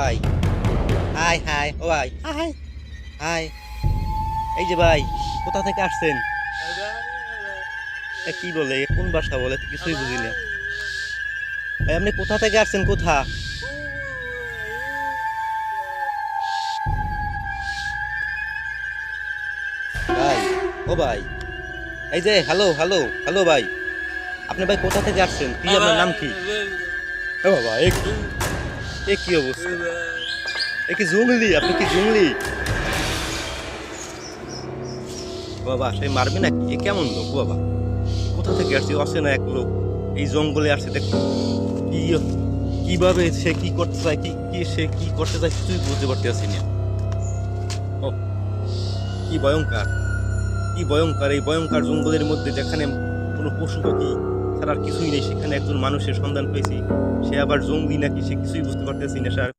ভাই, high high ও ভাই, high high. এই যে ভাই, কোথা থেকে আসছেন? কি বলে, কোন ভাষা বলে তো কিছুই বুঝি না। ভাই আপনি কোথা থেকে আসছেন, কোথা? ভাই, ও ভাই, এই যে হ্যালো হ্যালো হ্যালো ভাই, আপনি ভাই কোথা থেকে আসছেন, কি আপনার নাম কি? ও বাবা, এ কি অবস্থা? এ কি জঙ্গলি? আপনি কি জঙ্গলি? বাবা সেই মারবে নাকি? এ কেমন লোক বাবা? কোথা থেকে আসছে? অচেনা এক লোক এই জঙ্গলে আসছে, দেখুন কি কিভাবে সে কি করতে চায়, কি কি সে কি করতে চায় কিছুই বুঝতে পারতেছি না। ও কি ভয়ঙ্কর, কি ভয়ঙ্কর! এই ভয়ঙ্কর জঙ্গলের মধ্যে যেখানে কোনো পশু পাখি ছাড়ার কিছুই নেই, সেখানে একজন মানুষের সন্ধান পেয়েছি। সে আবার জঙ্গলি নাকি সে কিছুই বুঝতে পারতেছি না স্যার।